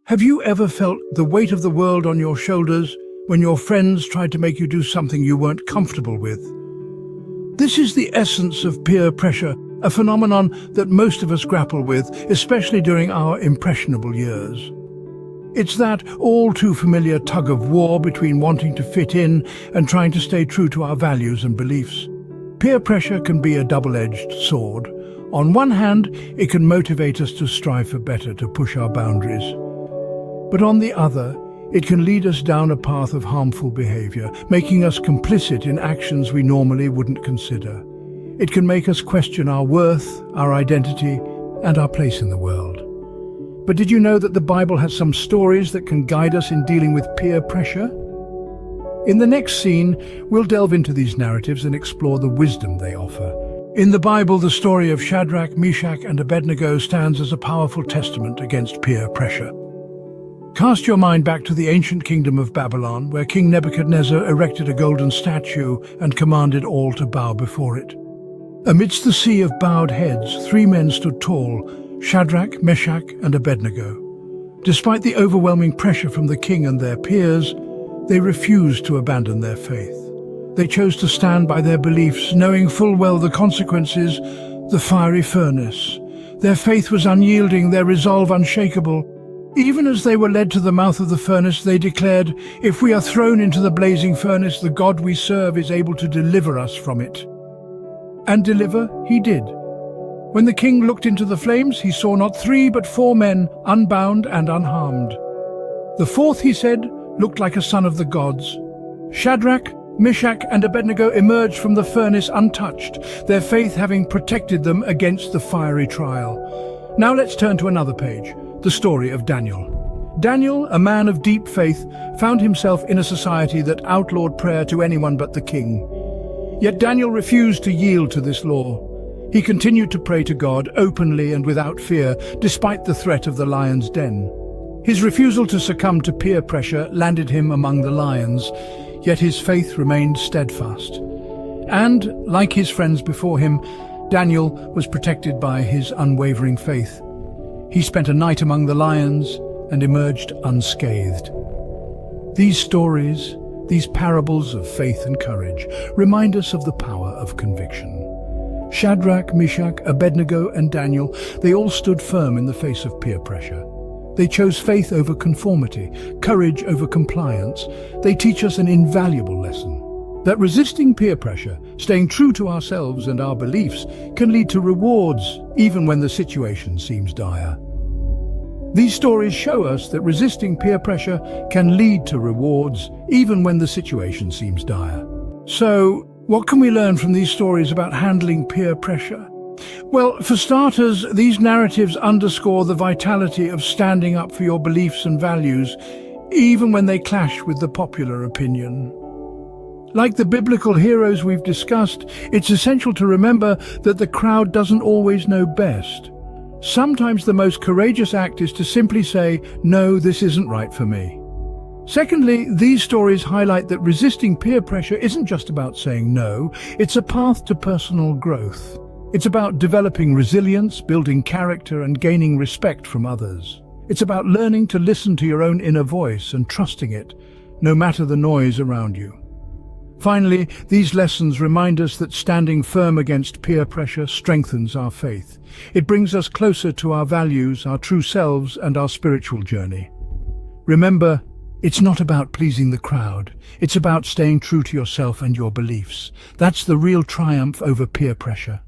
Have you ever felt the weight of the world on your shoulders when your friends tried to make you do something you weren't comfortable with? This is the essence of peer pressure, a phenomenon that most of us grapple with, especially during our impressionable years. It's that all too familiar tug of war between wanting to fit in and trying to stay true to our values and beliefs. Peer pressure can be a double-edged sword. On one hand, it can motivate us to strive for better, to push our boundaries. But on the other, it can lead us down a path of harmful behavior, making us complicit in actions we normally wouldn't consider. It can make us question our worth, our identity, and our place in the world. But did you know that the Bible has some stories that can guide us in dealing with peer pressure? In the next scene, we'll delve into these narratives and explore the wisdom they offer. In the Bible, the story of Shadrach, Meshach, and Abednego stands as a powerful testament against peer pressure. Cast your mind back to the ancient kingdom of Babylon, where King Nebuchadnezzar erected a golden statue and commanded all to bow before it. Amidst the sea of bowed heads, three men stood tall: Shadrach, Meshach, and Abednego. Despite the overwhelming pressure from the king and their peers, they refused to abandon their faith. They chose to stand by their beliefs, knowing full well the consequences: the fiery furnace. Their faith was unyielding, their resolve unshakable. Even as they were led to the mouth of the furnace, they declared, "If we are thrown into the blazing furnace, the God we serve is able to deliver us from it." And deliver he did. When the king looked into the flames, he saw not three but four men, unbound and unharmed. The fourth, he said, looked like a son of the gods. Shadrach, Meshach, and Abednego emerged from the furnace untouched, their faith having protected them against the fiery trial. Now let's turn to another page. The story of Daniel. Daniel, a man of deep faith, found himself in a society that outlawed prayer to anyone but the king. Yet Daniel refused to yield to this law. He continued to pray to God openly and without fear, despite the threat of the lion's den. His refusal to succumb to peer pressure landed him among the lions, yet his faith remained steadfast. And, like his friends before him, Daniel was protected by his unwavering faith. He spent a night among the lions and emerged unscathed. These stories, these parables of faith and courage, remind us of the power of conviction. Shadrach, Meshach, Abednego, and Daniel, they all stood firm in the face of peer pressure. They chose faith over conformity, courage over compliance. They teach us an invaluable lesson: that resisting peer pressure, staying true to ourselves and our beliefs, can lead to rewards even when the situation seems dire. These stories show us that resisting peer pressure can lead to rewards even when the situation seems dire. So, what can we learn from these stories about handling peer pressure? Well, for starters, these narratives underscore the vitality of standing up for your beliefs and values, even when they clash with the popular opinion. Like the biblical heroes we've discussed, it's essential to remember that the crowd doesn't always know best. Sometimes the most courageous act is to simply say, "No, this isn't right for me." Secondly, these stories highlight that resisting peer pressure isn't just about saying no, it's a path to personal growth. It's about developing resilience, building character, and gaining respect from others. It's about learning to listen to your own inner voice and trusting it, no matter the noise around you. Finally, these lessons remind us that standing firm against peer pressure strengthens our faith. It brings us closer to our values, our true selves, and our spiritual journey. Remember, it's not about pleasing the crowd. It's about staying true to yourself and your beliefs. That's the real triumph over peer pressure.